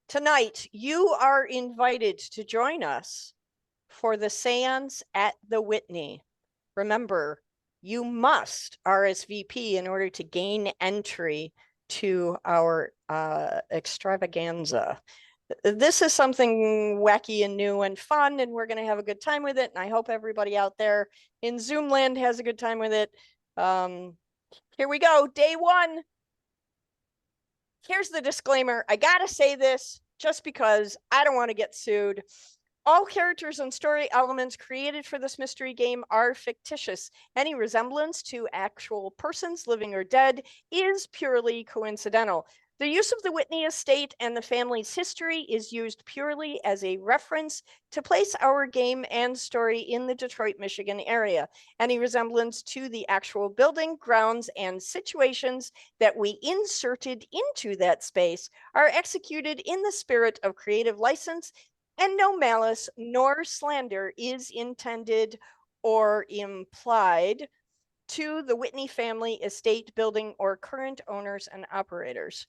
Tonight, you are invited to join us for the Seance at the Whitney. Remember, you must RSVP in order to gain entry to our extravaganza. This is something wacky and new and fun, and we're going to have a good time with it. And I hope everybody out there in Zoom land has a good time with it. Here we go. Day one. Here's the disclaimer. I got to say this just because I don't want to get sued. All characters and story elements created for this mystery game are fictitious. Any resemblance to actual persons, living or dead, is purely coincidental. The use of the Whitney estate and the family's history is used purely as a reference to place our game and story in the Detroit, Michigan area. Any resemblance to the actual building, grounds, and situations that we inserted into that space are executed in the spirit of creative license, and no malice nor slander is intended or implied to the Whitney family, estate, building, or current owners and operators.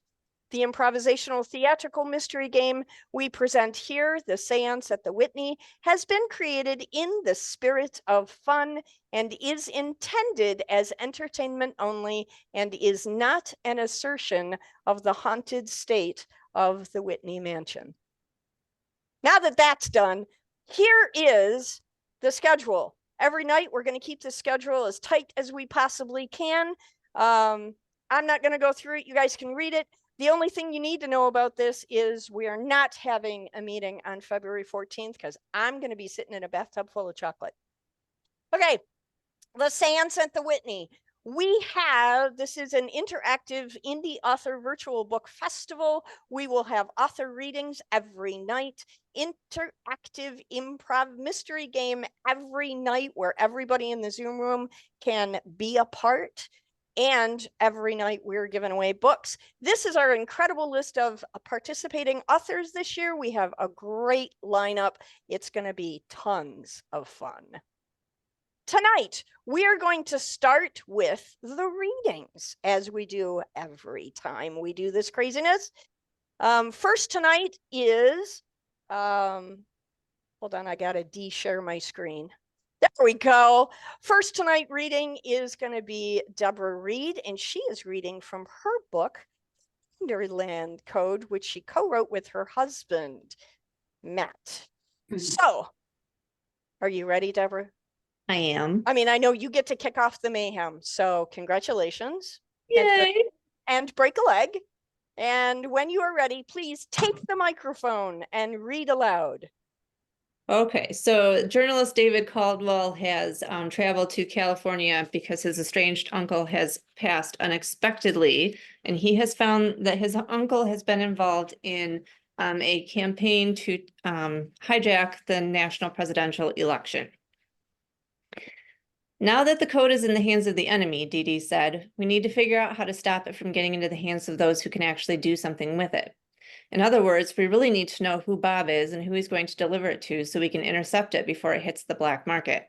The improvisational theatrical mystery game we present here, the Seance at the Whitney, has been created in the spirit of fun and is intended as entertainment only and is not an assertion of the haunted state of the Whitney Mansion. Now that that's done, here is the schedule. Every night, we're going to keep the schedule as tight as we possibly can. I'm not going to go through it. You guys can read it. The only thing you need to know about this is we are not having a meeting on February 14th because I'm going to be sitting in a bathtub full of chocolate. Okay, the Seance at the Whitney. This is an interactive indie author virtual book festival. We will have author readings every night, interactive improv mystery game every night where everybody in the Zoom room can be a part. And every night we're giving away books. This is our incredible list of participating authors this year. We have a great lineup. It's going to be tons of fun. Tonight, we are going to start with the readings, as we do every time we do this craziness. First tonight is, hold on, I gotta de-share my screen. There we go. First tonight reading is going to be Deborah Reed, and she is reading from her book, Wonderland Code, which she co-wrote with her husband, Matt. So, are you ready, Deborah? I am. I mean, I know you get to kick off the mayhem, so congratulations. Yay! And break a leg. And when you are ready, please take the microphone and read aloud. Okay, so journalist David Caldwell has traveled to California because his estranged uncle has passed unexpectedly, and he has found that his uncle has been involved in a campaign to hijack the national presidential election. Now that the code is in the hands of the enemy, Dee Dee said, we need to figure out how to stop it from getting into the hands of those who can actually do something with it. In other words, we really need to know who Bob is and who he's going to deliver it to so we can intercept it before it hits the black market.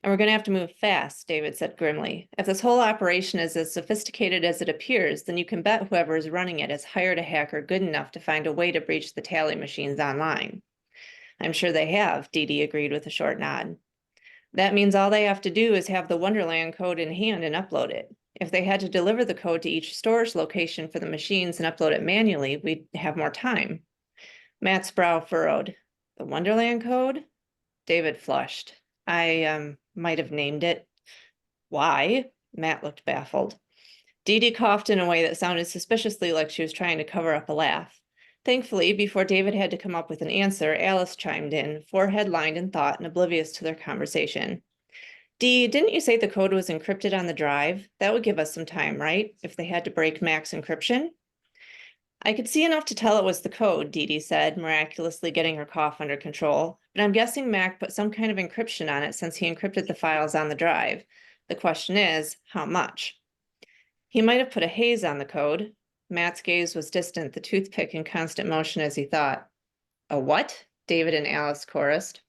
And we're going to have to move fast, David said grimly. If this whole operation is as sophisticated as it appears, then you can bet whoever is running it has hired a hacker good enough to find a way to breach the tally machines online. I'm sure they have, Dee Dee agreed with a short nod. That means all they have to do is have the Wonderland code in hand and upload it. If they had to deliver the code to each storage location for the machines and upload it manually, we'd have more time. Matt's brow furrowed. The Wonderland code? David flushed. I might have named it. Why? Matt looked baffled. Dee Dee coughed in a way that sounded suspiciously like she was trying to cover up a laugh. Thankfully, before David had to come up with an answer, Alice chimed in, forehead lined in thought and oblivious to their conversation. Dee, didn't you say the code was encrypted on the drive? That would give us some time, right? If they had to break Mac's encryption? I could see enough to tell it was the code, Dee Dee said, miraculously getting her cough under control. But I'm guessing Mac put some kind of encryption on it since he encrypted the files on the drive. The question is, how much? He might have put a haze on the code. Matt's gaze was distant, the toothpick in constant motion as he thought. A what? David and Alice chorused.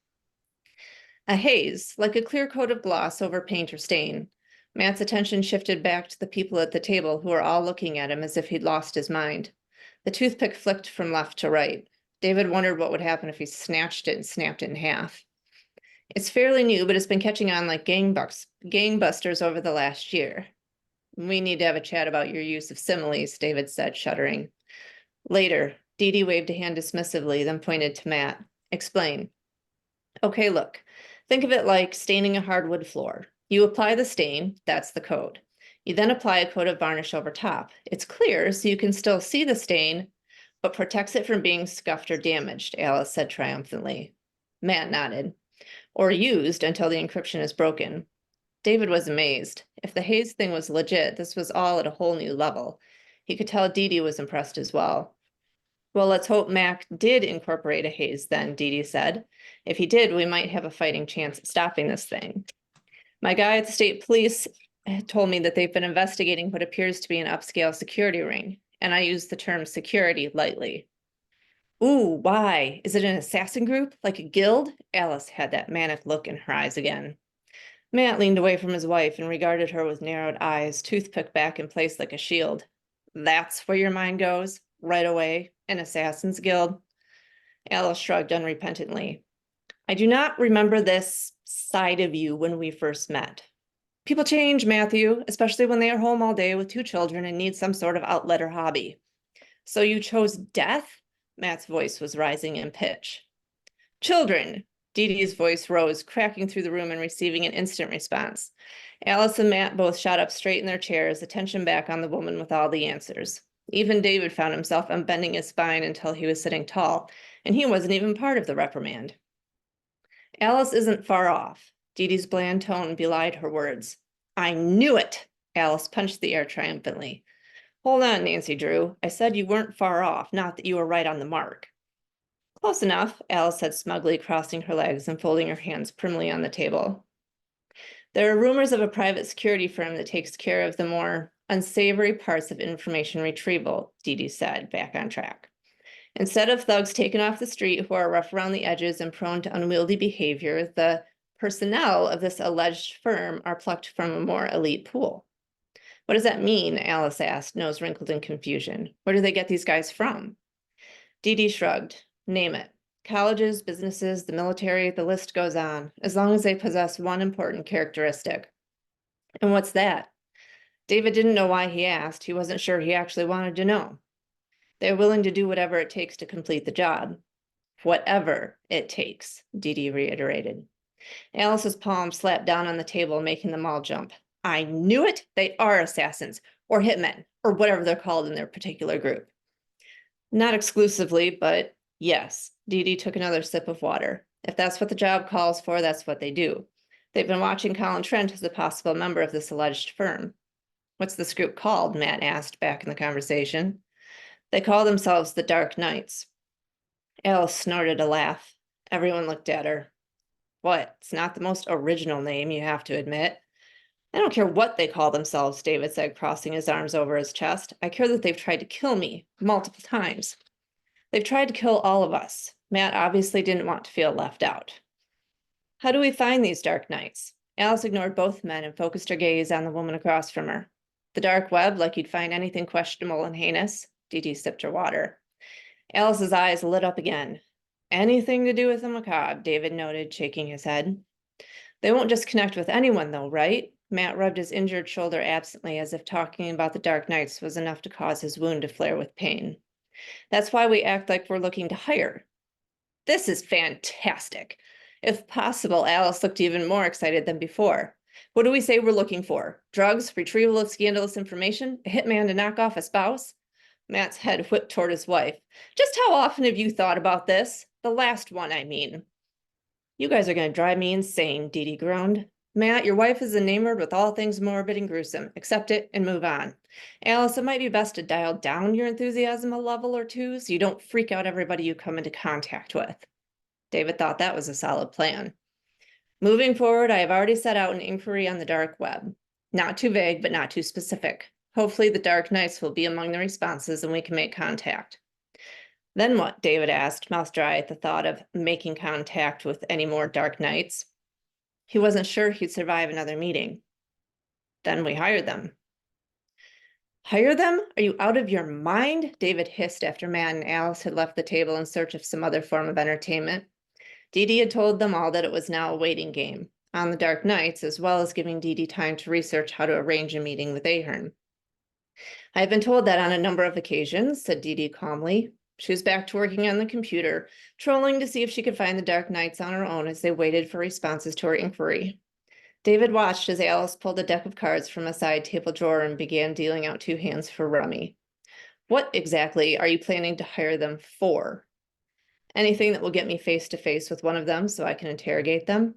A haze, like a clear coat of gloss over paint or stain. Matt's attention shifted back to the people at the table who were all looking at him as if he'd lost his mind. The toothpick flicked from left to right. David wondered what would happen if he snatched it and snapped it in half. It's fairly new, but it's been catching on like gangbusters over the last year. We need to have a chat about your use of similes, David said, shuddering. Later, Dee Dee waved a hand dismissively, then pointed to Matt. Explain. Okay, look. Think of it like staining a hardwood floor. You apply the stain, that's the coat. You then apply a coat of varnish over top. It's clear, so you can still see the stain, but protects it from being scuffed or damaged, Alice said triumphantly. Matt nodded. Or used until the encryption is broken. David was amazed. If the haze thing was legit, this was all at a whole new level. He could tell Dee Dee was impressed as well. Well, let's hope Mac did incorporate a haze then, Dee Dee said. If he did, we might have a fighting chance at stopping this thing. My guy at the state police told me that they've been investigating what appears to be an upscale security ring, and I use the term security lightly. Ooh, why? Is it an assassin group? Like a guild? Alice had that manic look in her eyes again. Matt leaned away from his wife and regarded her with narrowed eyes, toothpick back in place like a shield. That's where your mind goes? Right away? An assassin's guild? Alice shrugged unrepentantly. I do not remember this side of you when we first met. People change, Matthew, especially when they are home all day with 2 children and need some sort of outlet or hobby. So you chose death? Matt's voice was rising in pitch. Children! Dee Dee's voice rose, cracking through the room and receiving an instant response. Alice and Matt both shot up straight in their chairs, attention back on the woman with all the answers. Even David found himself unbending his spine until he was sitting tall, and he wasn't even part of the reprimand. Alice isn't far off. Dee Dee's bland tone belied her words. I knew it! Alice punched the air triumphantly. Hold on, Nancy Drew. I said you weren't far off, not that you were right on the mark. Close enough, Alice said smugly, crossing her legs and folding her hands primly on the table. There are rumors of a private security firm that takes care of the more unsavory parts of information retrieval, Dee Dee said, back on track. Instead of thugs taken off the street who are rough around the edges and prone to unwieldy behavior, the personnel of this alleged firm are plucked from a more elite pool. What does that mean? Alice asked, nose wrinkled in confusion. Where do they get these guys from? Dee Dee shrugged. Name it. Colleges, businesses, the military, the list goes on, as long as they possess one important characteristic. And what's that? David didn't know why he asked. He wasn't sure he actually wanted to know. They're willing to do whatever it takes to complete the job. Whatever it takes, Dee Dee reiterated. Alice's palm slapped down on the table, making them all jump. I knew it. They are assassins, or hitmen, or whatever they're called in their particular group. Not exclusively, but yes. Dee Dee took another sip of water. If that's what the job calls for, that's what they do. They've been watching Colin Trent as a possible member of this alleged firm. What's this group called? Matt asked back in the conversation. They call themselves the Dark Knights. Alice snorted a laugh. Everyone looked at her. What? It's not the most original name, you have to admit. I don't care what they call themselves, David said, crossing his arms over his chest. I care that they've tried to kill me multiple times. They've tried to kill all of us. Matt obviously didn't want to feel left out. How do we find these Dark Knights? Alice ignored both men and focused her gaze on the woman across from her. The dark web, like you'd find anything questionable and heinous? Dee Dee sipped her water. Alice's eyes lit up again. Anything to do with the macabre, David noted, shaking his head. They won't just connect with anyone, though, right? Matt rubbed his injured shoulder absently, as if talking about the Dark Knights was enough to cause his wound to flare with pain. That's why we act like we're looking to hire. This is fantastic. If possible, Alice looked even more excited than before. What do we say we're looking for? Drugs, retrieval of scandalous information, a hitman to knock off a spouse? Matt's head whipped toward his wife. Just how often have you thought about this? The last one, I mean. You guys are going to drive me insane, Dee Dee groaned. Matt, your wife is enamored with all things morbid and gruesome. Accept it and move on. Alice, it might be best to dial down your enthusiasm a level or two so you don't freak out everybody you come into contact with. David thought that was a solid plan. Moving forward, I have already set out an inquiry on the dark web. Not too vague, but not too specific. Hopefully the Dark Knights will be among the responses and we can make contact. Then what? David asked, mouth dry at the thought of making contact with any more Dark Knights. He wasn't sure he'd survive another meeting. Then we hired them. Hire them? Are you out of your mind? David hissed after Matt and Alice had left the table in search of some other form of entertainment. Dee Dee had told them all that it was now a waiting game on the dark nights, as well as giving Dee Dee time to research how to arrange a meeting with Ahern. I have been told that on a number of occasions, said Dee Dee calmly. She was back to working on the computer, trolling to see if she could find the dark nights on her own as they waited for responses to her inquiry. David watched as Alice pulled a deck of cards from a side table drawer and began dealing out 2 hands for rummy. What exactly are you planning to hire them for? Anything that will get me face to face with one of them so I can interrogate them.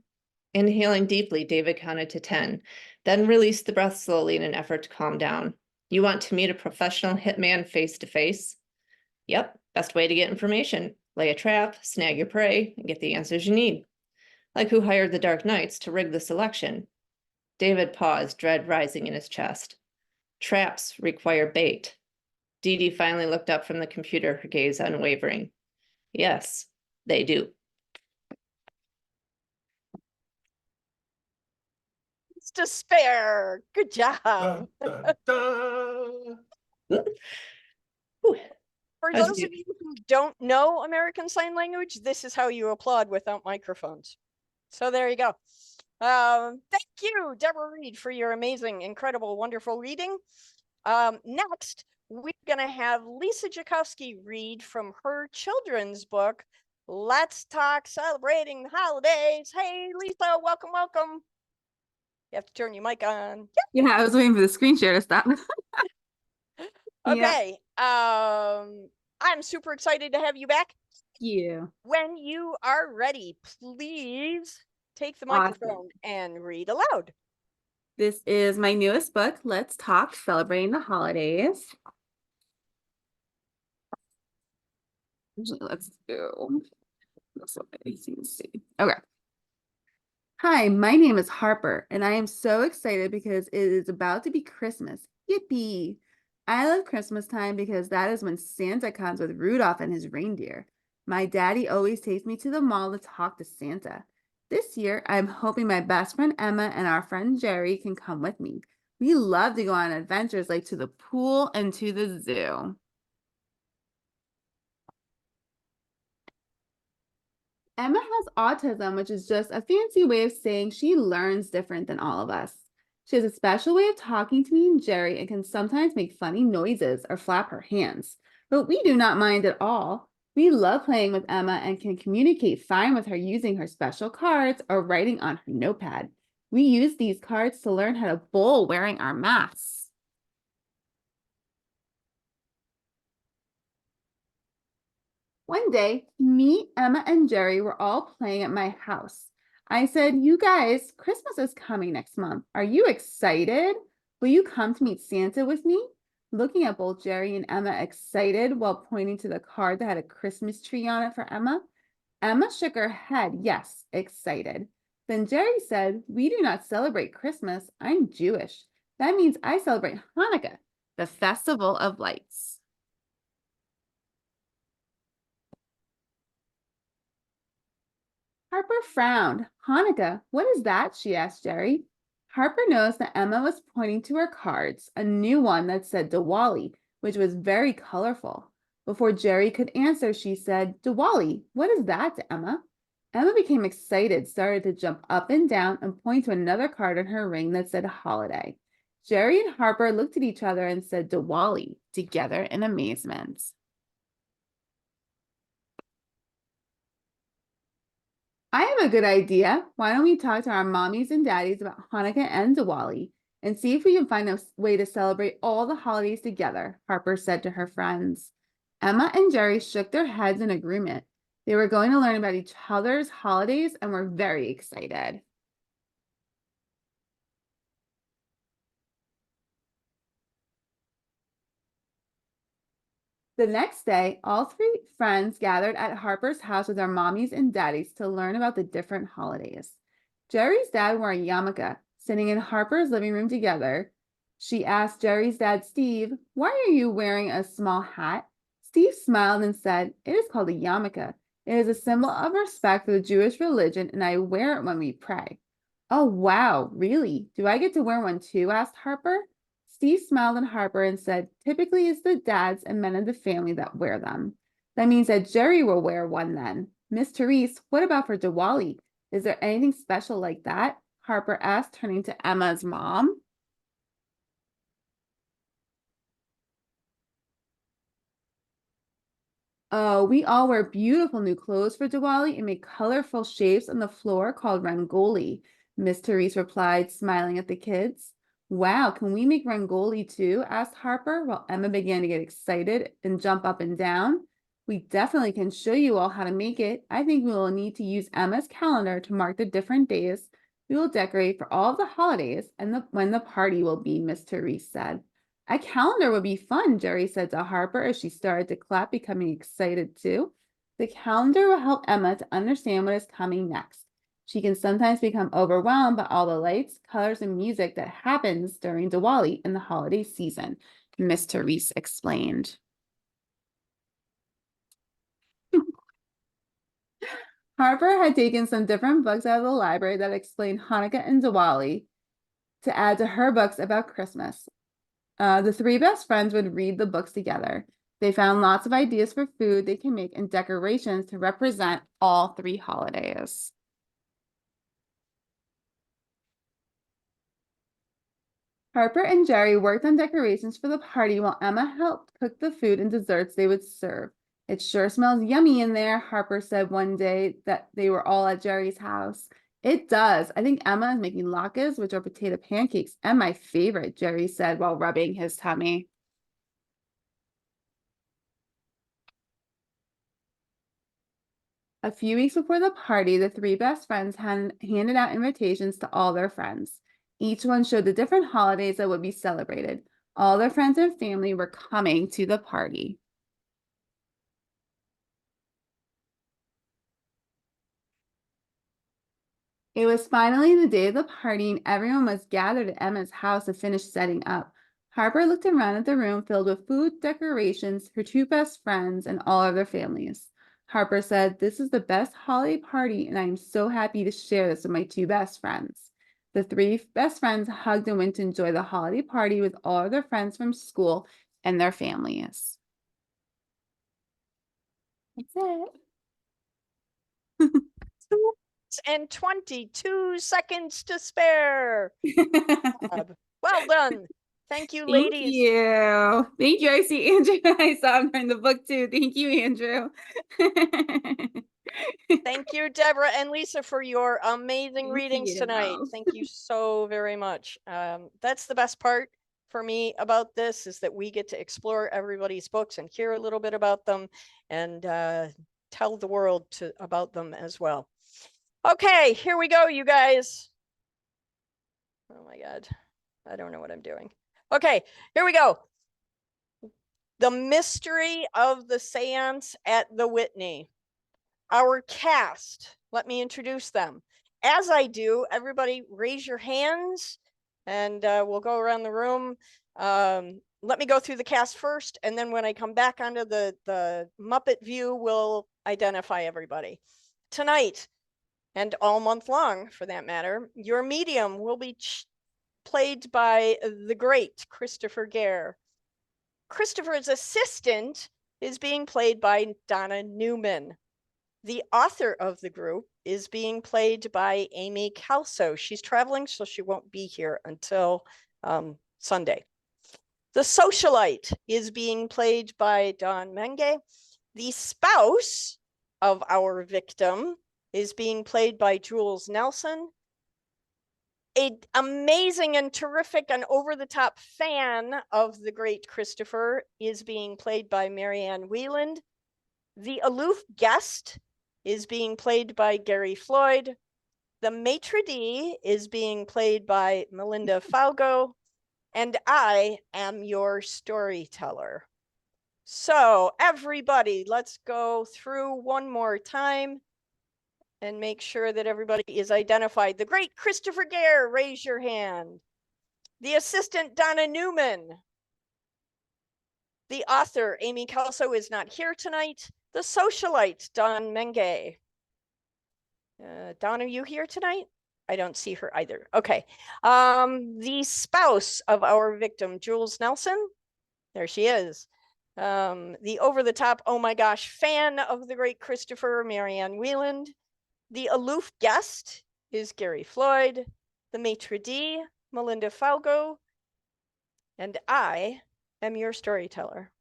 Inhaling deeply, David counted to 10, then released the breath slowly in an effort to calm down. You want to meet a professional hitman face to face? Yep, best way to get information. Lay a trap, snag your prey, and get the answers you need. Like who hired the Dark Knights to rig the selection? David paused, dread rising in his chest. Traps require bait. Dee Dee finally looked up from the computer, her gaze unwavering. Yes, they do. It's despair. Good job. Dun, dun, dun. Whew. For As those you- of you who don't know American Sign Language, this is how you applaud without microphones. So there you go. Thank you, Deborah Reed, for your amazing, incredible, wonderful reading. Next, we're going to have Lisa Jakowski read from her children's book, Let's Talk Celebrating the Holidays. Hey, Lisa, welcome, welcome. You have to turn your mic on. Yeah, I was waiting for the screen share to stop. Yeah. Okay. I'm super excited to have you back. You. When you are ready, please take the Awesome. microphone and read aloud. This is my newest book, Let's Talk Celebrating the Holidays. Actually, let's do this way so you can see. Okay. Hi, my name is Harper, and I am so excited because it is about to be Christmas. Yippee! I love Christmas time because that is when Santa comes with Rudolph and his reindeer. My daddy always takes me to the mall to talk to Santa. This year, I'm hoping my best friend Emma and our friend Jerry can come with me. We love to go on adventures like to the pool and to the zoo. Emma has autism, which is just a fancy way of saying she learns different than all of us. She has a special way of talking to me and Jerry and can sometimes make funny noises or flap her hands, but we do not mind at all. We love playing with Emma and can communicate fine with her using her special cards or writing on her notepad. We use these cards to learn how to bowl wearing our masks. One day, me, Emma, and Jerry were all playing at my house. I said, "You guys, Christmas is coming next month. Are you excited? Will you come to meet Santa with me?" Looking at both Jerry and Emma excited while pointing to the card that had a Christmas tree on it for Emma. Emma shook her head, yes, excited. Then Jerry said, "We do not celebrate Christmas. I'm Jewish. That means I celebrate Hanukkah, the festival of lights." Harper frowned. "Hanukkah, what is that?" she asked Jerry. Harper noticed that Emma was pointing to her cards, a new one that said Diwali, which was very colorful. Before Jerry could answer, she said, "Diwali, what is that to Emma?" Emma became excited, started to jump up and down, and point to another card on her ring that said holiday. Jerry and Harper looked at each other and said Diwali together in amazement. I have a good idea. Why don't we talk to our mommies and daddies about Hanukkah and Diwali and see if we can find a way to celebrate all the holidays together, Harper said to her friends. Emma and Jerry shook their heads in agreement. They were going to learn about each other's holidays and were very excited. The next day, all 3 friends gathered at Harper's house with their mommies and daddies to learn about the different holidays. Jerry's dad wore a yarmulke, sitting in Harper's living room together. She asked Jerry's dad, Steve, "Why are you wearing a small hat?" Steve smiled and said, "It is called a yarmulke. It is a symbol of respect for the Jewish religion, and I wear it when we pray." "Oh, wow, really? Do I get to wear one too?" asked Harper. Steve smiled at Harper and said, typically it's the dads and men of the family that wear them. That means that Jerry will wear one then. Miss Therese, what about for Diwali? Is there anything special like that? Harper asked, turning to Emma's mom. Oh, we all wear beautiful new clothes for Diwali and make colorful shapes on the floor called rangoli, Miss Therese replied, smiling at the kids. Wow, can we make rangoli too? Asked Harper, while Emma began to get excited and jump up and down. We definitely can show you all how to make it. I think we will need to use Emma's calendar to mark the different days we will decorate for all of the holidays and when the party will be, Miss Therese said. A calendar would be fun, Jerry said to Harper as she started to clap, becoming excited too. The calendar will help Emma to understand what is coming next. She can sometimes become overwhelmed by all the lights, colors, and music that happens during Diwali in the holiday season, Miss Therese explained. Harper had taken some different books out of the library that explained Hanukkah and Diwali to add to her books about Christmas. The three best friends would read the books together. They found lots of ideas for food they can make and decorations to represent all three holidays. Harper and Jerry worked on decorations for the party while Emma helped cook the food and desserts they would serve. It sure smells yummy in there, Harper said one day that they were all at Jerry's house. It does. I think Emma is making latkes, which are potato pancakes, and my favorite, Jerry said while rubbing his tummy. A few weeks before the party, the three best friends handed out invitations to all their friends. Each one showed the different holidays that would be celebrated. All their friends and family were coming to the party. It was finally the day of the party, and everyone was gathered at Emma's house to finish setting up. Harper looked around at the room filled with food, decorations, her two best friends, and all of their families. Harper said, "This is the best holiday party, and I am so happy to share this with my two best friends." The three best friends hugged and went to enjoy the holiday party with all of their friends from school and their families. That's it. 22 seconds to spare. Well done. Thank you, Thank ladies. you. Thank you. I see Andrew. I saw him in the book too. Thank you, Andrew. Thank you, Deborah and Lisa, for your amazing Thank readings you. tonight. Thank you so very much. That's the best part for me about this, is that we get to explore everybody's books and hear a little bit about them and tell the world about them as well. Okay, here we go, you guys. Oh my God, I don't know what I'm doing. Okay, here we go. The mystery of the seance at the Whitney. Our cast, let me introduce them. As I do, everybody raise your hands and we'll go around the room. Let me go through the cast first, and then when I come back onto the Muppet view, we'll identify everybody. Tonight, and all month long for that matter, your medium will be played by the great Christopher Gare. Christopher's assistant is being played by Donna Newman. The author of the group is being played by Amy Calso. She's traveling, so she won't be here until Sunday. The socialite is being played by Dawn Menge. The spouse of our victim is being played by Jules Nelson. An amazing and terrific and over-the-top fan of the great Christopher is being played by Marianne Wieland. The aloof guest is being played by Gary Floyd. The maitre d' is being played by Melinda Falgo. And I am your storyteller. So everybody, let's go through one more time and make sure that everybody is identified. The great Christopher Gare, raise your hand. The assistant, Donna Newman. The author, Amy Calso, is not here tonight. The socialite, Dawn Menge. Dawn, are you here tonight? I don't see her either. Okay. The spouse of our victim, Jules Nelson. There she is. The over-the-top, oh my gosh, fan of the great Christopher, Marianne Wieland. The aloof guest is Gary Floyd. The maitre d', Melinda Falgo. And I am your storyteller.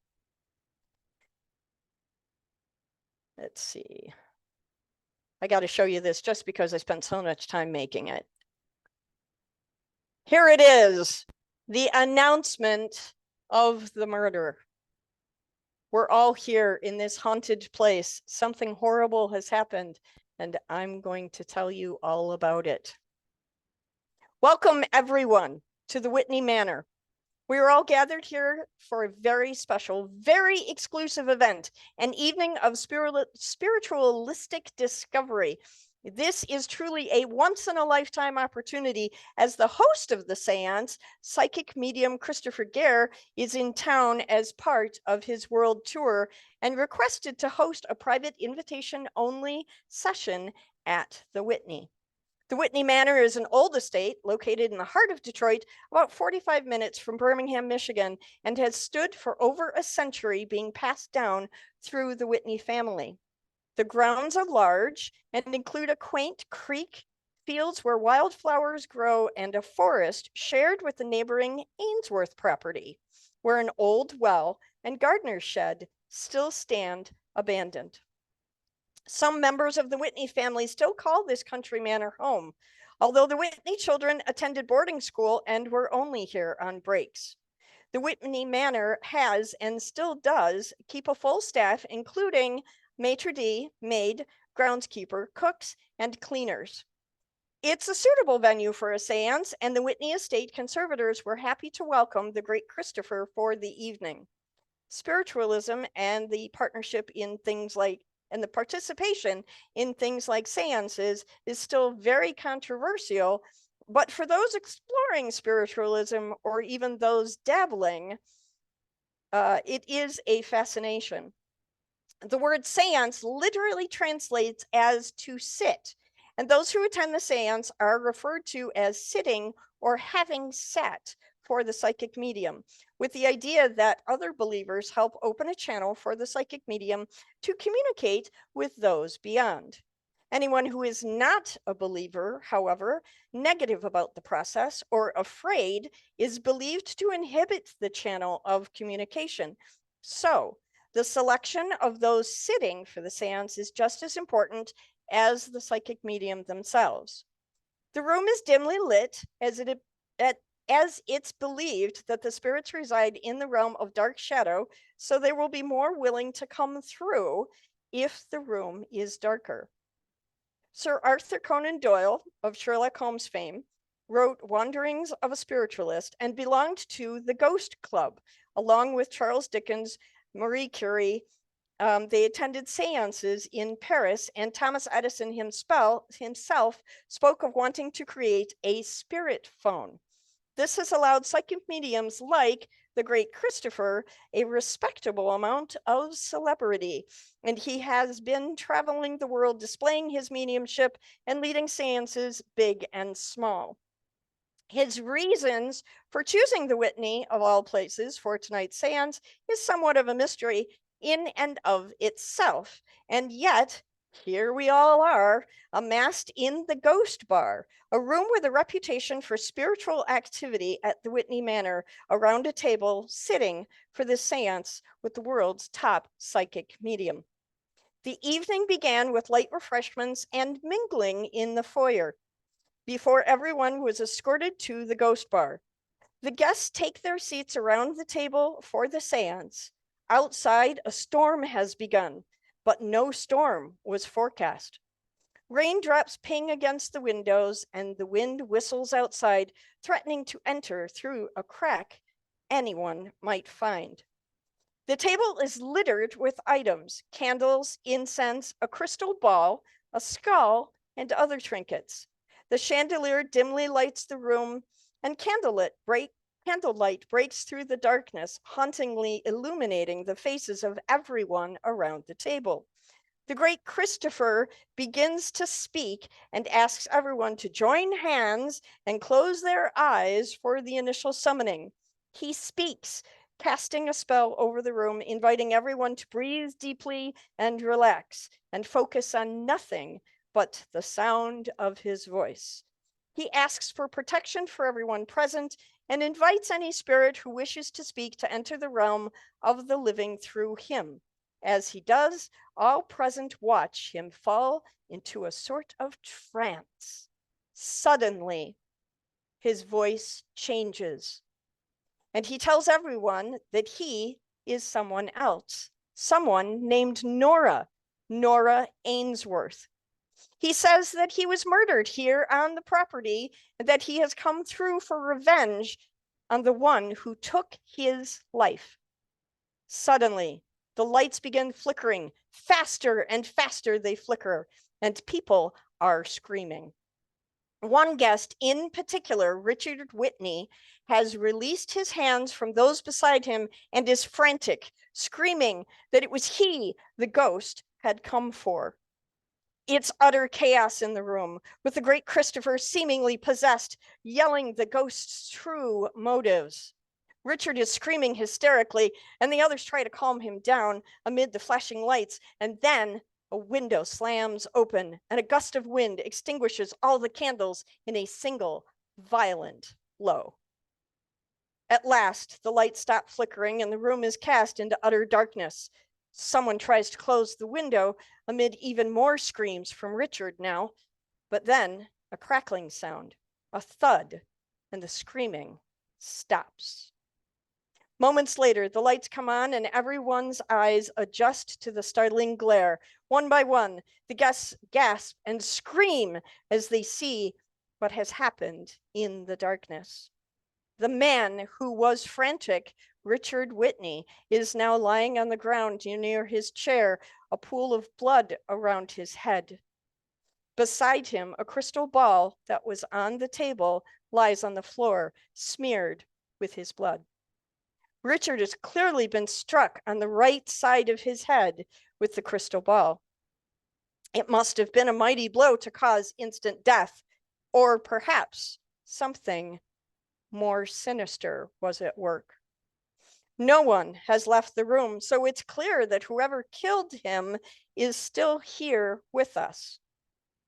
Let's see. I got to show you this just because I spent so much time making it. Here it is, the announcement of the murder. We're all here in this haunted place. Something horrible has happened, and I'm going to tell you all about it. Welcome, everyone, to the Whitney Manor. We are all gathered here for a very special, very exclusive event, an evening of spiritualistic discovery. This is truly a once-in-a-lifetime opportunity. As the host of the seance, psychic medium Christopher Gare is in town as part of his world tour and requested to host a private invitation-only session at the Whitney. The Whitney Manor is an old estate located in the heart of Detroit, about 45 minutes from Birmingham, Michigan, and has stood for over a century, being passed down through the Whitney family. The grounds are large and include a quaint creek, fields where wildflowers grow, and a forest shared with the neighboring Ainsworth property, where an old well and gardener's shed still stand abandoned. Some members of the Whitney family still call this country manor home, although the Whitney children attended boarding school and were only here on breaks. The Whitney Manor has and still does keep a full staff, including maitre d', maid, groundskeeper, cooks, and cleaners. It's a suitable venue for a seance, and the Whitney estate conservators were happy to welcome the great Christopher for the evening. Spiritualism and the partnership in things like and the participation in things like seances is still very controversial, but for those exploring spiritualism or even those dabbling, it is a fascination. The word seance literally translates as to sit, and those who attend the seance are referred to as sitting or having sat for the psychic medium, with the idea that other believers help open a channel for the psychic medium to communicate with those beyond. Anyone who is not a believer, however, negative about the process or afraid, is believed to inhibit the channel of communication. So, the selection of those sitting for the seance is just as important as the psychic medium themselves. The room is dimly lit as it's believed that the spirits reside in the realm of dark shadow, so they will be more willing to come through if the room is darker. Sir Arthur Conan Doyle, of Sherlock Holmes fame, wrote Wanderings of a Spiritualist and belonged to the Ghost Club, along with Charles Dickens, Marie Curie. They attended seances in Paris, and Thomas Edison himself spoke of wanting to create a spirit phone. This has allowed psychic mediums like the great Christopher a respectable amount of celebrity, and he has been traveling the world displaying his mediumship and leading seances big and small. His reasons for choosing the Whitney, of all places, for tonight's seance is somewhat of a mystery in and of itself, and yet here we all are, amassed in the Ghost Bar, a room with a reputation for spiritual activity at the Whitney Manor, around a table sitting for this seance with the world's top psychic medium. The evening began with light refreshments and mingling in the foyer before everyone was escorted to the Ghost Bar. The guests take their seats around the table for the seance. Outside, a storm has begun, but no storm was forecast. Raindrops ping against the windows, and the wind whistles outside, threatening to enter through a crack anyone might find. The table is littered with items: candles, incense, a crystal ball, a skull, and other trinkets. The chandelier dimly lights the room, and candlelight breaks through the darkness, hauntingly illuminating the faces of everyone around the table. The great Christopher begins to speak and asks everyone to join hands and close their eyes for the initial summoning. He speaks, casting a spell over the room, inviting everyone to breathe deeply and relax and focus on nothing but the sound of his voice. He asks for protection for everyone present and invites any spirit who wishes to speak to enter the realm of the living through him. As he does, all present watch him fall into a sort of trance. Suddenly, his voice changes, and he tells everyone that he is someone else, someone named Nora Ainsworth. He says that he was murdered here on the property and that he has come through for revenge on the one who took his life. Suddenly, the lights begin flickering. Faster and faster they flicker, and people are screaming. One guest in particular, Richard Whitney, has released his hands from those beside him and is frantic, screaming that it was he the ghost had come for. It's utter chaos in the room, with the great Christopher seemingly possessed, yelling the ghost's true motives. Richard is screaming hysterically, and the others try to calm him down amid the flashing lights, and then a window slams open, and a gust of wind extinguishes all the candles in a single violent blow. At last, the lights stop flickering, and the room is cast into utter darkness. Someone tries to close the window amid even more screams from Richard now, but then a crackling sound, a thud, and the screaming stops. Moments later, the lights come on and everyone's eyes adjust to the startling glare. One by one, the guests gasp and scream as they see what has happened in the darkness. The man who was frantic, Richard Whitney, is now lying on the ground near his chair, a pool of blood around his head. Beside him, a crystal ball that was on the table lies on the floor, smeared with his blood. Richard has clearly been struck on the right side of his head with the crystal ball. It must have been a mighty blow to cause instant death, or perhaps something more sinister was at work. No one has left the room, so it's clear that whoever killed him is still here with us.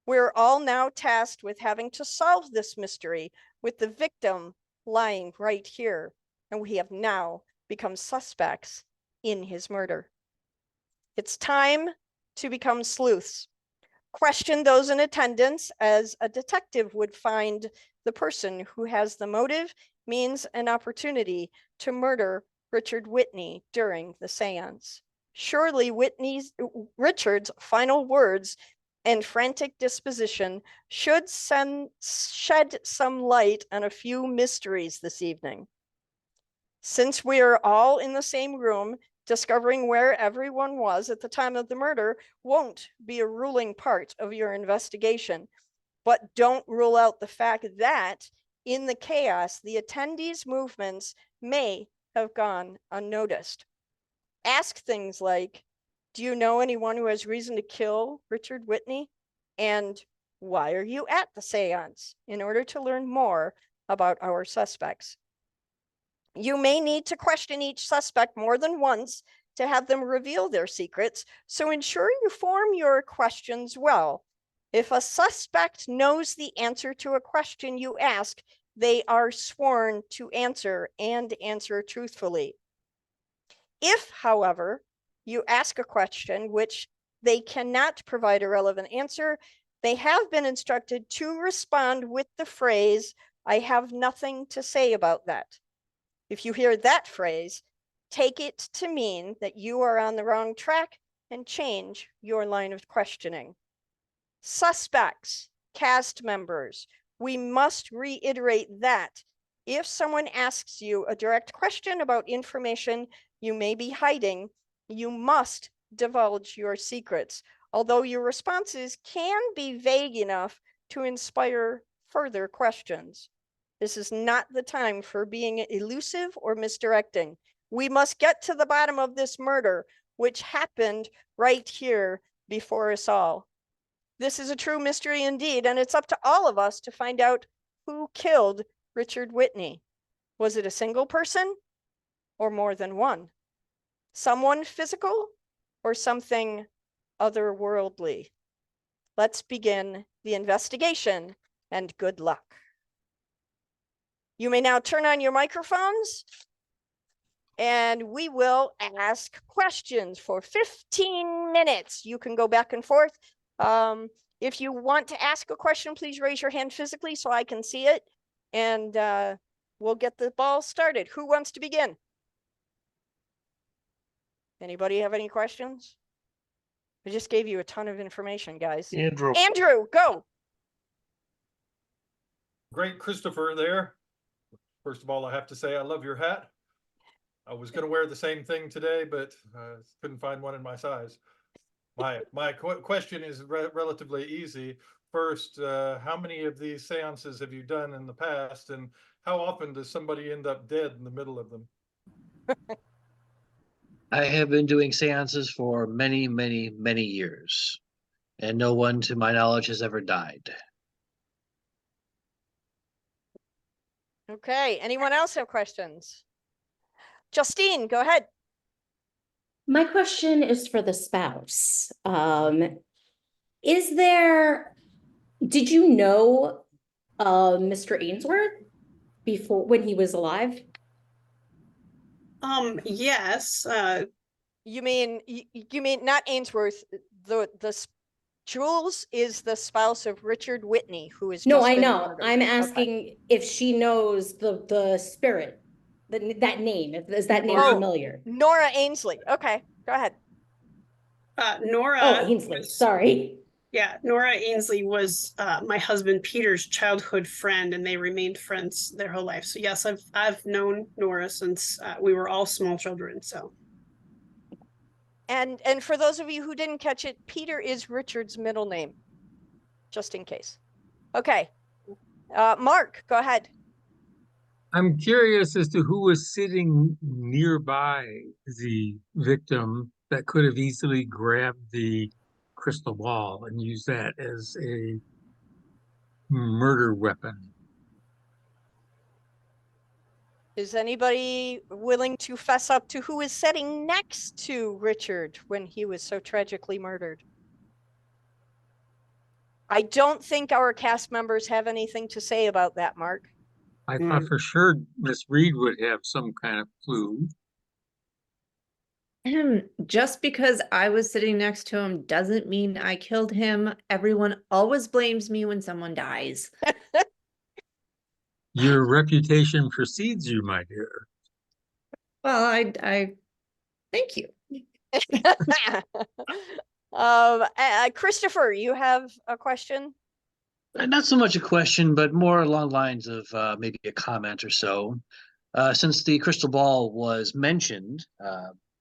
We're all now tasked with having to solve this mystery, with the victim lying right here, and we have now become suspects in his murder. It's time to become sleuths. Question those in attendance as a detective would find the person who has the motive, means, and opportunity to murder Richard Whitney during the seance. Surely Richard's final words and frantic disposition should shed some light on a few mysteries this evening. Since we are all in the same room, discovering where everyone was at the time of the murder won't be a ruling part of your investigation, but don't rule out the fact that in the chaos, the attendees' movements may have gone unnoticed. Ask things like, do you know anyone who has reason to kill Richard Whitney? And why are you at the seance? In order to learn more about our suspects. You may need to question each suspect more than once to have them reveal their secrets, so ensure you form your questions well. If a suspect knows the answer to a question you ask, they are sworn to answer and answer truthfully. If, however, you ask a question which they cannot provide a relevant answer, they have been instructed to respond with the phrase, "I have nothing to say about that." If you hear that phrase, take it to mean that you are on the wrong track and change your line of questioning. Suspects, cast members, we must reiterate that if someone asks you a direct question about information you may be hiding, you must divulge your secrets, although your responses can be vague enough to inspire further questions. This is not the time for being elusive or misdirecting. We must get to the bottom of this murder, which happened right here before us all. This is a true mystery indeed, and it's up to all of us to find out who killed Richard Whitney. Was it a single person or more than one? Someone physical or something otherworldly? Let's begin the investigation, and good luck. You may now turn on your microphones, and we will ask questions for 15 minutes. You can go back and forth. If you want to ask a question, please raise your hand physically so I can see it, and we'll get the ball started. Who wants to begin? Anybody have any questions? I just gave you a ton of information, guys. Andrew. Andrew, go. Great Christopher there. First of all, I have to say I love your hat. I was going to wear the same thing today, but couldn't find one in my size. My question is relatively easy. First, how many of these seances have you done in the past, and how often does somebody end up dead in the middle of them? I have been doing seances for many, many, many years, and no one, to my knowledge, has ever died. Okay, anyone else have questions? Justine, go ahead. My question is for the spouse. Did you know Mr. Ainsworth before, when he was alive? Yes. You mean not Ainsworth? Jules is the spouse of Richard Whitney, who is No, just I been know. murdered. I'm Okay. asking if she knows the spirit, that name. Is that name Oh. familiar? Nora Ainsley. Okay, go ahead. Nora. Oh, Ainsley. Sorry. Yeah, Nora Ainsley was my husband Peter's childhood friend, and they remained friends their whole life. So yes, I've known Nora since we were all small children. So. And for those of you who didn't catch it, Peter is Richard's middle name, just in case. Okay, Mark, go ahead. I'm curious as to who was sitting nearby the victim that could have easily grabbed the crystal ball and used that as a murder weapon. Is anybody willing to fess up to who is sitting next to Richard when he was so tragically murdered? I don't think our cast members have anything to say about that, Mark. I thought for sure Miss Reed would have some kind of clue. Just because I was sitting next to him doesn't mean I killed him. Everyone always blames me when someone dies. Your reputation precedes you, my dear. Well, I thank you. Christopher, you have a question? Not so much a question, but more along the lines of maybe a comment or so. Since the crystal ball was mentioned,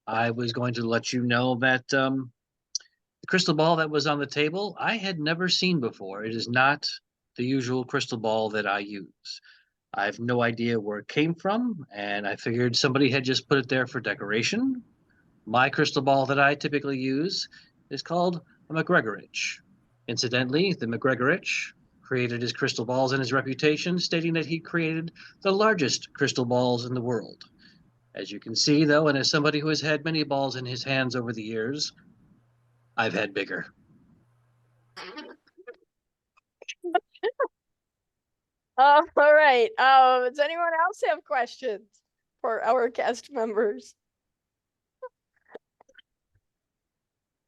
I was going to let you know that the crystal ball that was on the table, I had never seen before. It is not the usual crystal ball that I use. I have no idea where it came from, and I figured somebody had just put it there for decoration. My crystal ball that I typically use is called a McGregorich. Incidentally, the McGregorich created his crystal balls and his reputation, stating that he created the largest crystal balls in the world. As you can see, though, and as somebody who has had many balls in his hands over the years, I've had bigger. All right. Does anyone else have questions for our cast members?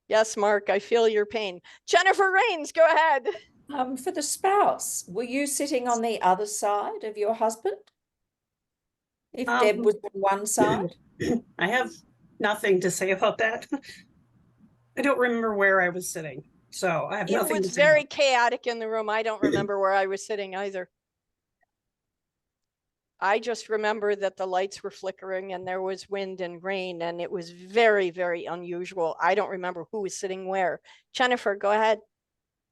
Yes, Mark, I feel your pain. Jennifer Rains, go ahead. For the spouse, were you sitting on the other side of your husband? If Deb was on one side? I have nothing to say about that. I don't remember where I was sitting, so I have It nothing to was say. very chaotic in the room. I don't remember where I was sitting either. I just remember that the lights were flickering and there was wind and rain, and it was very, very unusual. I don't remember who was sitting where. Jennifer, go ahead.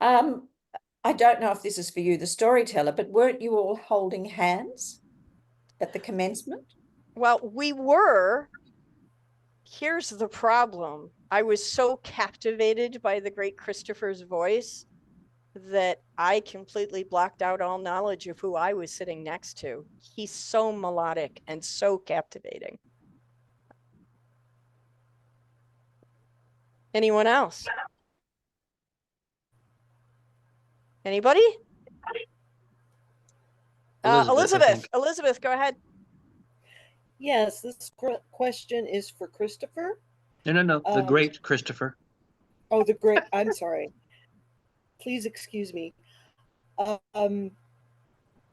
I don't know if this is for you, the storyteller, but weren't you all holding hands at the commencement? Well, we were. Here's the problem. I was so captivated by the great Christopher's voice that I completely blocked out all knowledge of who I was sitting next to. He's so melodic and so captivating. Anyone else? Anybody? Elizabeth, Elizabeth, go ahead. Yes, this question is for Christopher. No, the great Christopher. Oh, the great, I'm sorry. Please excuse me.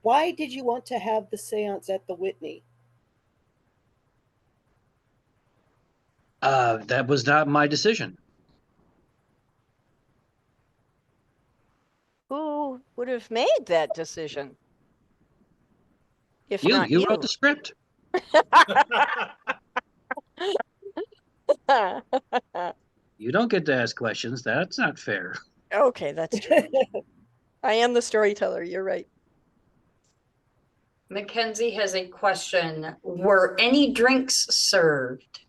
Why did you want to have the seance at the Whitney? That was not my decision. Who would have made that decision? If not You wrote the script. You don't get to ask questions. That's not fair. Okay, that's true. I am the storyteller. You're right. Mackenzie has a question. Were any drinks served?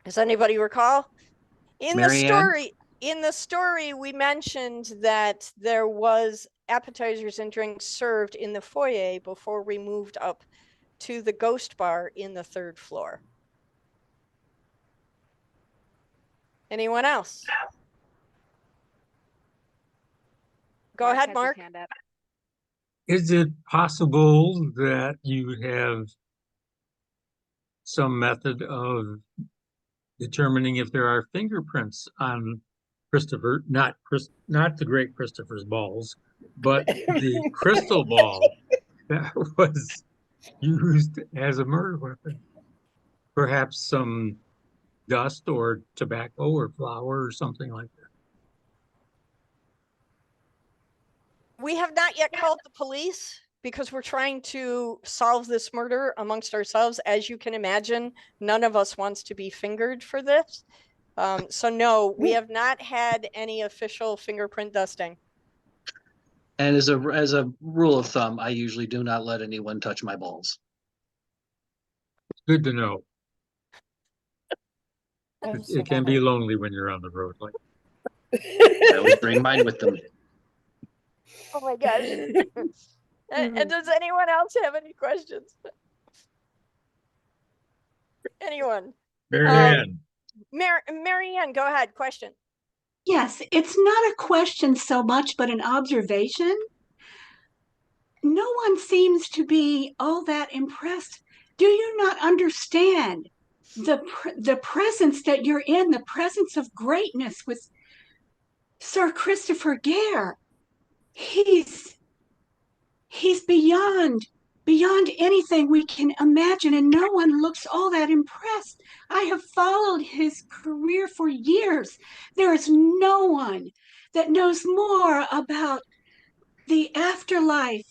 Does anybody recall? In Marianne? the story, we mentioned that there was appetizers and drinks served in the foyer before we moved up to the ghost bar in the 3rd floor. Anyone else? Go ahead, has his Mark. hand up. Is it possible that you have some method of determining if there are fingerprints on Christopher, not the great Christopher's balls, but the crystal ball that was used as a murder weapon? Perhaps some dust or tobacco or flour or something like that. We have not yet called the police because we're trying to solve this murder amongst ourselves. As you can imagine, none of us wants to be fingered for this. So no, we have not had any official fingerprint dusting. And as a rule of thumb, I usually do not let anyone touch my balls. Good to know. It can be lonely when you're on the road. Like I always bring mine with them. Oh my gosh. And does anyone else have any questions? Anyone? Marianne. Marianne, go ahead. Question. Yes, it's not a question so much, but an observation. No one seems to be all that impressed. Do you not understand the presence that you're in, the presence of greatness with Sir Christopher Gare? He's beyond anything we can imagine, and no one looks all that impressed. I have followed his career for years. There is no one that knows more about the afterlife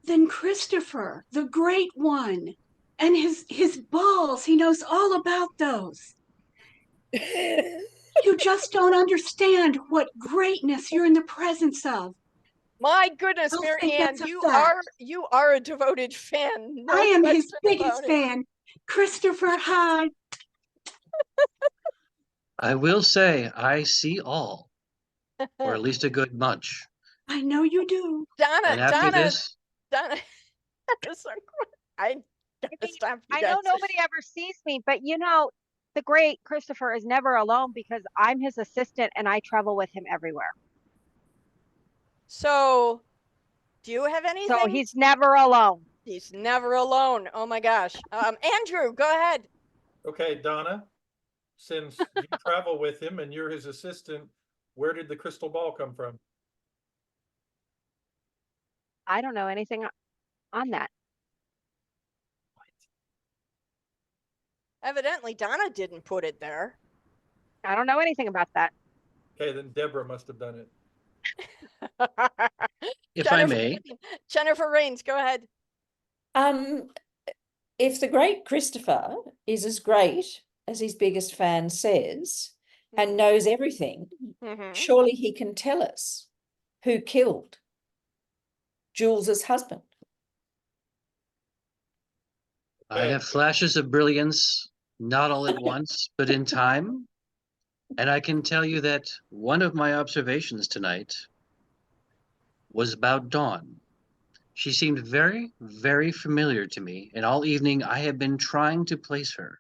than Christopher, the great one. And his balls, he knows all about those. You just don't understand what greatness you're in the presence of. My goodness, Marianne, you are a devoted fan. No, I am his biggest fan. Christopher, hi. I will say I see all, or at least a good much. I know you do. Donna, I know nobody ever sees me, but you know, the great Christopher is never alone because I'm his assistant and I travel with him everywhere. So, do you have anything? So he's never alone. He's never alone. Oh my gosh. Andrew, go ahead. Okay, Donna, since you travel with him and you're his assistant, where did the crystal ball come from? I don't know anything on that. Evidently, Donna didn't put it there. I don't know anything about that. Okay, then Deborah must have done it. If I may. Jennifer Rains, go ahead. If the great Christopher is as great as his biggest fan says and knows everything, surely he can tell us who killed Jules's husband. I have flashes of brilliance, not all at once, but in time. And I can tell you that one of my observations tonight was about Dawn. She seemed very, very familiar to me, and all evening I have been trying to place her.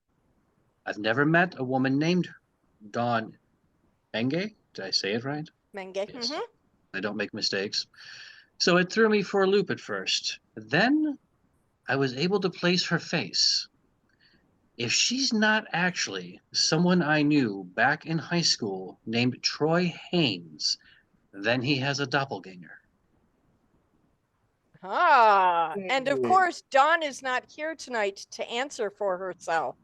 I've never met a woman named Dawn Menge. Did I say it right? Menge. Yes. I don't make mistakes. So it threw me for a loop at first. Then I was able to place her face. If she's not actually someone I knew back in high school named Troy Haynes, then he has a doppelganger. Ah, and of course, Dawn is not here tonight to answer for herself.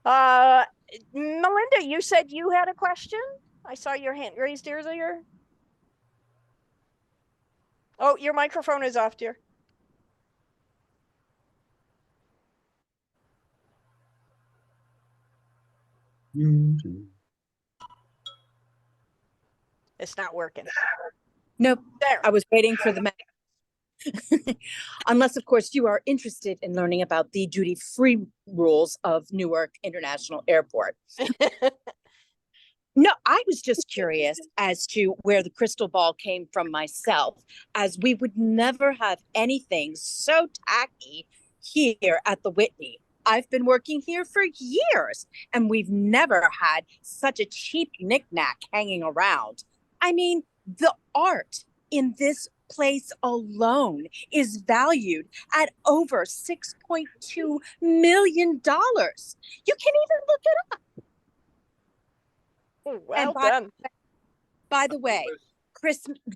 Melinda, you said you had a question? I saw your hand raised earlier. Oh, your microphone is off, dear. It's not working. Nope. There. I was waiting for the unless, of course, you are interested in learning about the duty-free rules of Newark International Airport. No, I was just curious as to where the crystal ball came from myself, as we would never have anything so tacky here at the Whitney. I've been working here for years, and we've never had such a cheap knickknack hanging around. I mean, the art in this place alone is valued at over $6.2 million. You can even look it up. Oh, well done. By the way,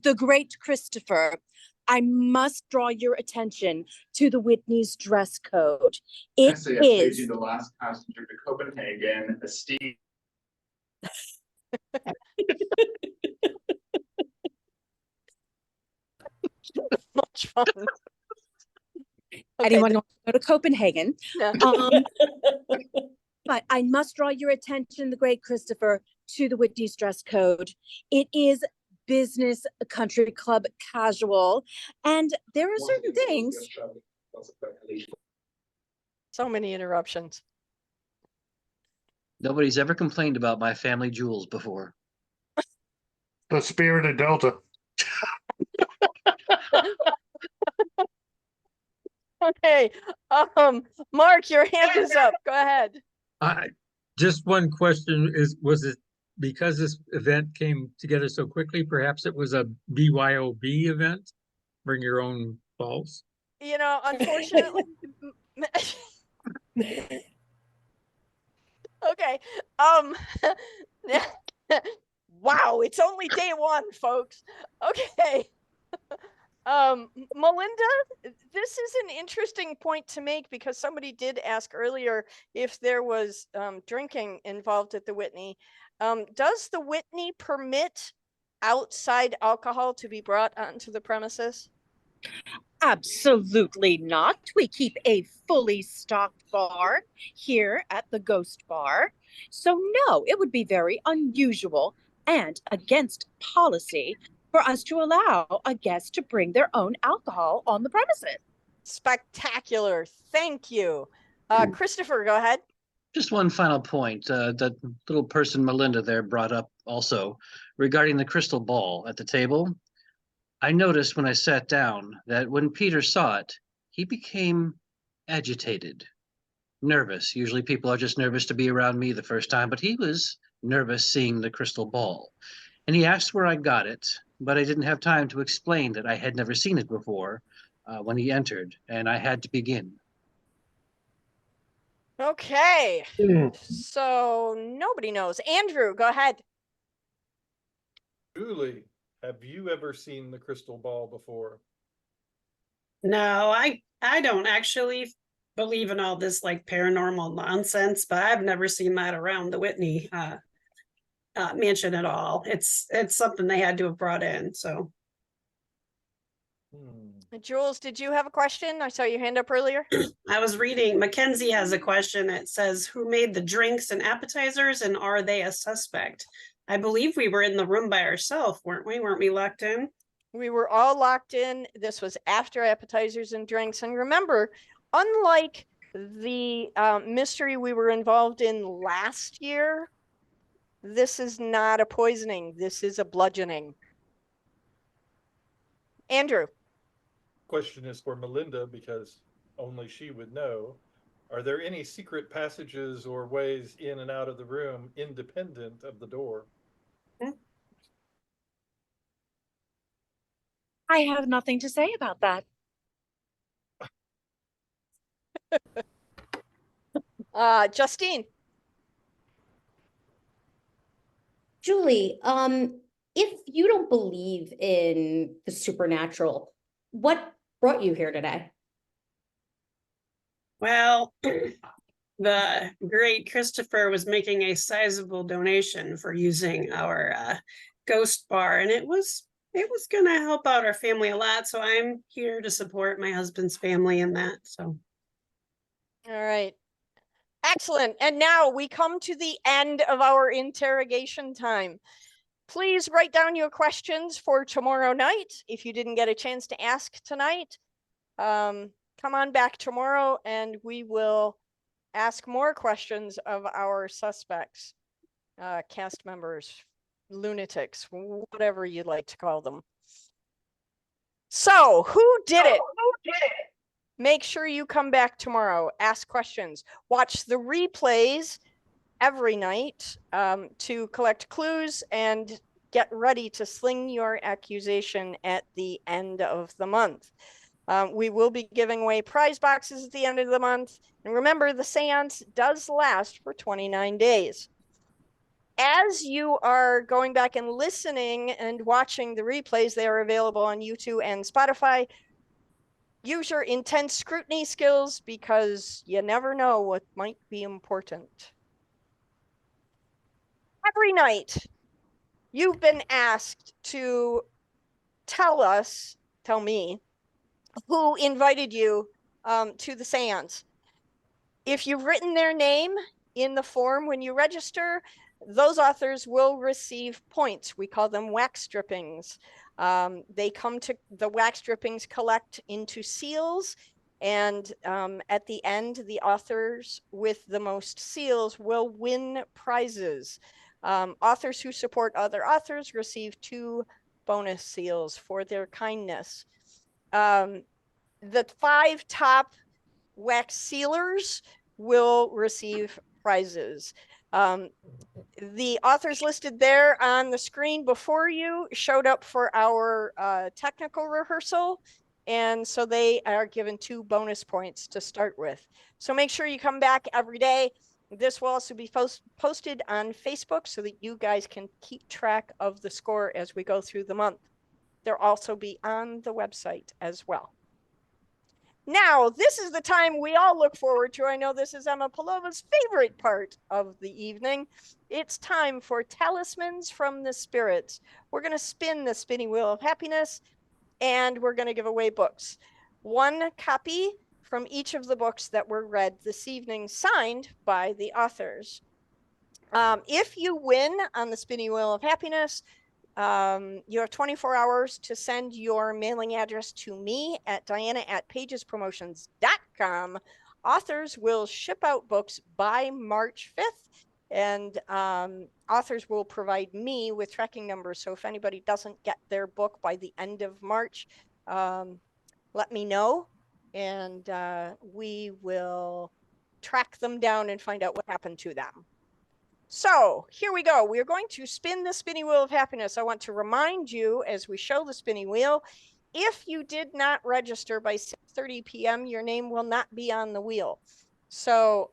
the great Christopher, I must draw your attention to the Whitney's dress code. It is the last passenger to Copenhagen, a Steve. Much fun. Anyone want to go to Copenhagen? Yeah. But I must draw your attention, the great Christopher, to the Whitney's dress code. It is business country club casual, and there are certain things. So many interruptions. Nobody's ever complained about my family jewels before. The spirit of Delta. Okay. Mark, your hand is up. Go ahead. Just one question was it because this event came together so quickly, perhaps it was a BYOB event? Bring your own balls? You know, unfortunately. Okay. Wow, it's only day one, folks. Okay. Melinda, this is an interesting point to make because somebody did ask earlier if there was drinking involved at the Whitney. Does the Whitney permit outside alcohol to be brought onto the premises? Absolutely not. We keep a fully stocked bar here at the Ghost Bar. So no, it would be very unusual and against policy for us to allow a guest to bring their own alcohol on the premises. Spectacular. Thank you. Christopher, go ahead. Just one final point that little person Melinda there brought up also regarding the crystal ball at the table. I noticed when I sat down that when Peter saw it, he became agitated, nervous. Usually people are just nervous to be around me the first time, but he was nervous seeing the crystal ball. And he asked where I got it, but I didn't have time to explain that I had never seen it before when he entered, and I had to begin. Okay. So nobody knows. Andrew, go ahead. Julie, have you ever seen the crystal ball before? No, I don't actually believe in all this like paranormal nonsense, but I've never seen that around the Whitney mansion at all. It's something they had to have brought in. So, Jules, did you have a question? I saw your hand up earlier. I was reading. Mackenzie has a question. It says, "Who made the drinks and appetizers, and are they a suspect?" I believe we were in the room by ourselves, weren't we? Weren't we locked in? We were all locked in. This was after appetizers and drinks. And remember, unlike the mystery we were involved in last year, this is not a poisoning. This is a bludgeoning. Andrew. Question is for Melinda because only she would know. Are there any secret passages or ways in and out of the room independent of the door? I have nothing to say about that. Justine. Julie, if you don't believe in the supernatural, what brought you here today? Well, the great Christopher was making a sizable donation for using our ghost bar, and it was going to help out our family a lot. So I'm here to support my husband's family in that. So, all right. Excellent. And now we come to the end of our interrogation time. Please write down your questions for tomorrow night. If you didn't get a chance to ask tonight, come on back tomorrow and we will ask more questions of our suspects, cast members, lunatics, whatever you'd like to call them. So, who did it? Make sure you come back tomorrow, ask questions, watch the replays every night to collect clues and get ready to sling your accusation at the end of the month. We will be giving away prize boxes at the end of the month. And remember, the seance does last for 29 days. As you are going back and listening and watching the replays, they are available on YouTube and Spotify. Use your intense scrutiny skills because you never know what might be important. Every night, you've been asked to tell me, who invited you to the seance. If you've written their name in the form when you register, those authors will receive points. We call them wax strippings. They come to the wax strippings, collect into seals, and at the end, the authors with the most seals will win prizes. Authors who support other authors receive 2 bonus seals for their kindness. The 5 top wax sealers will receive prizes. The authors listed there on the screen before you showed up for our technical rehearsal, and so they are given 2 bonus points to start with. So make sure you come back every day. This will also be posted on Facebook so that you guys can keep track of the score as we go through the month. They'll also be on the website as well. Now, this is the time we all look forward to. I know this is Emma Palova's favorite part of the evening. It's time for Talismans from the Spirits. We're going to spin the spinning wheel of happiness, and we're going to give away books. 1 copy from each of the books that were read this evening, signed by the authors. If you win on the spinning wheel of happiness, you have 24 hours to send your mailing address to me at diana@pagespromotions.com. Authors will ship out books by March 5th, and authors will provide me with tracking numbers. So if anybody doesn't get their book by the end of March, let me know, and we will track them down and find out what happened to them. So here we go. We're going to spin the spinning wheel of happiness. I want to remind you as we show the spinning wheel, if you did not register by 6:30 p.m., your name will not be on the wheel. So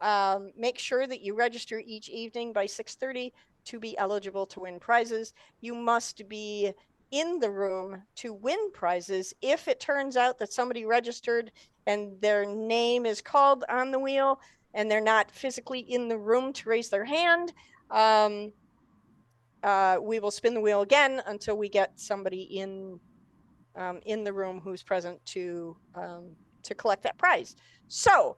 make sure that you register each evening by 6:30 to be eligible to win prizes. You must be in the room to win prizes. If it turns out that somebody registered and their name is called on the wheel, and they're not physically in the room to raise their hand, we will spin the wheel again until we get somebody in the room who's present to collect that prize. So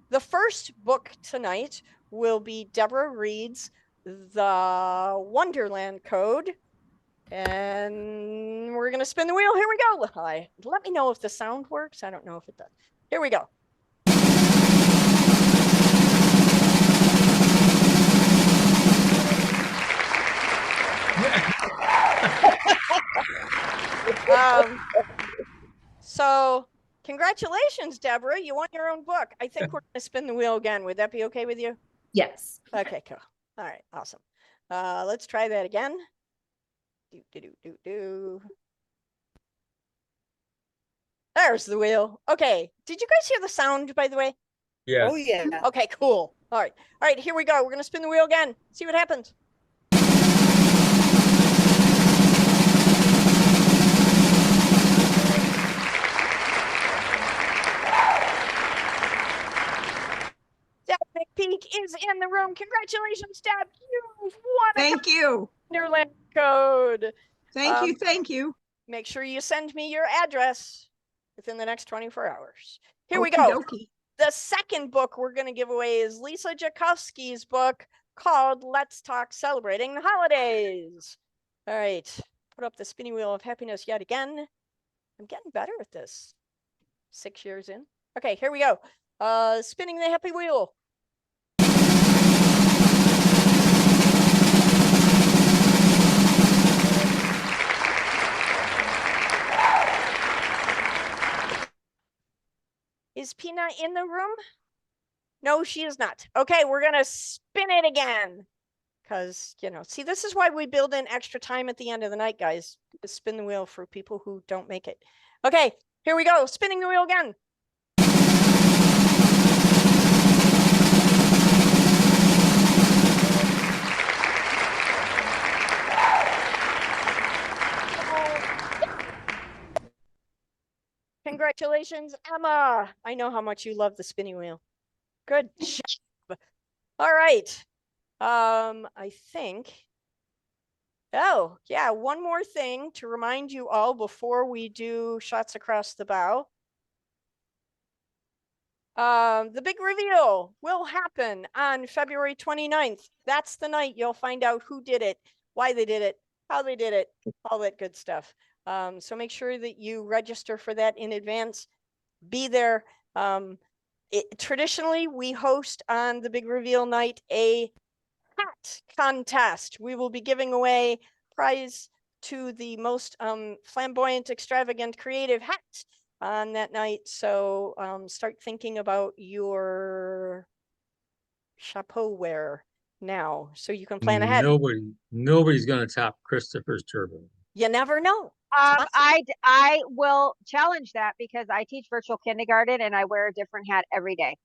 the first book tonight will be Deborah Reed's The Wonderland Code. And we're going to spin the wheel. Here we go. Let me know if the sound works. I don't know if it does. Here we go. Congratulations, Deborah. You won your own book. I think we're going to spin the wheel again. Would that be okay with you? Yes. Okay, cool. All right, awesome. Let's try that again. There's the wheel. Okay. Did you guys hear the sound, by the way? Yes. Oh, yeah. Okay, cool. All right, here we go. We're going to spin the wheel again. See what happens. Deb McPeak is in the room. Congratulations, Deb. You've won a Thank you. Wonderland code. Thank you. Thank you. Make sure you send me your address within the next 24 hours. Here we go. Okey-dokey. The second book we're going to give away is Lisa Jakowski's book called Let's Talk Celebrating the Holidays. All right. Put up the spinning wheel of happiness yet again. I'm getting better at this. 6 years in. Okay, here we go. Spinning the happy wheel. Is Pina in the room? No, she is not. Okay, we're going to spin it again. Because, see, this is why we build in extra time at the end of the night, guys. To spin the wheel for people who don't make it. Okay, here we go. Spinning the wheel again. Congratulations, Emma. I know how much you love the spinning wheel. Good job. All right. I think. Oh, yeah, one more thing to remind you all before we do shots across the bow. The big reveal will happen on February 29th. That's the night you'll find out who did it, why they did it, how they did it, all that good stuff. So make sure that you register for that in advance. Be there. Traditionally, we host on the big reveal night a hat contest. We will be giving away prize to the most flamboyant, extravagant, creative hat on that night. So start thinking about your chapeau wear now so you can plan ahead. Nobody's gonna top Christopher's turban. You never know. I will challenge that because I teach virtual kindergarten and I wear a different hat every day.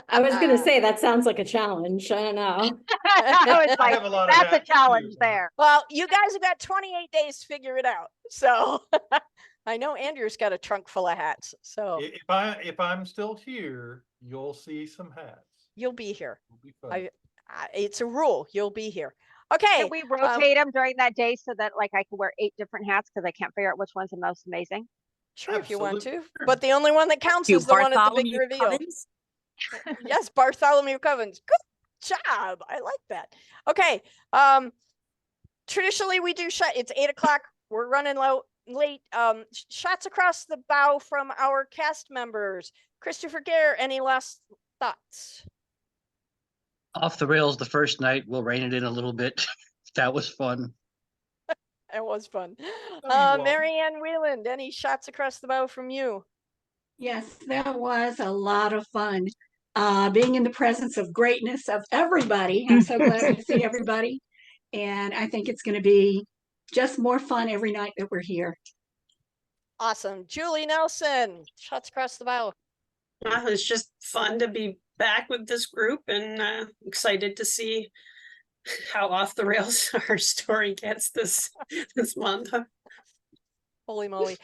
I was going to say, that sounds like a challenge. I don't know. I was like, that's a challenge there. Well, you guys have got 28 days to figure it out. So I know Andrew's got a trunk full of hats. So if I'm still here, you'll see some hats. You'll be here. It'll be fun. It's a rule. You'll be here. Okay. Can we rotate them during that day so that like I can wear 8 different hats because I can't figure out which one's the most amazing? Sure, if you want to. But the only one that counts is the one at the big reveal. Yes, Bartholomew Covens. Good job. I like that. Okay. Traditionally we do it's 8 o'clock. We're running late. Shots across the bow from our cast members. Christopher Gare, any last thoughts? Off the rails the first night. We'll rein it in a little bit. That was fun. It was fun. won't. Marianne Wheeland, any shots across the bow from you? Yes, that was a lot of fun. Being in the presence of greatness of everybody. I'm so glad to see everybody. And I think it's going to be just more fun every night that we're here. Awesome. Julie Nelson, shots across the bow. It's just fun to be back with this group and excited to see how off the rails our story gets this month. Holy moly.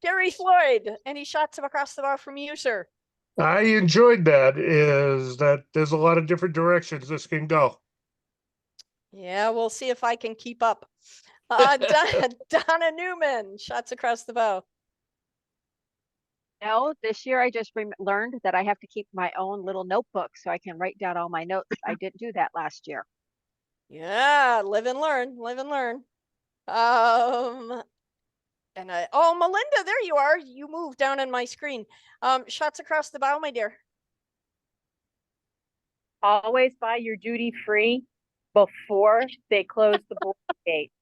Gary Floyd, any shots across the bow from you, sir? I enjoyed that. Is that there's a lot of different directions this can go. Yeah, we'll see if I can keep up. Donna Newman, shots across the bow. No, this year I just learned that I have to keep my own little notebook so I can write down all my notes. I didn't do that last year. Yeah, live and learn, live and learn. Oh, Melinda, there you are. You moved down on my screen. Shots across the bow, my dear. Always buy your duty free before they close the border gate.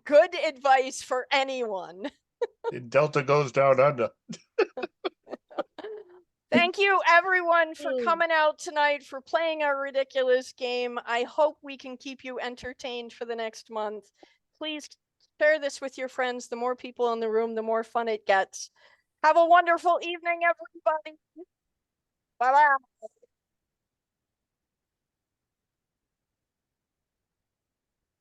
Good advice for anyone. Delta goes down under. Thank you everyone for coming out tonight, for playing our ridiculous game. I hope we can keep you entertained for the next month. Please share this with your friends. The more people in the room, the more fun it gets. Have a wonderful evening, everybody. Bye-bye.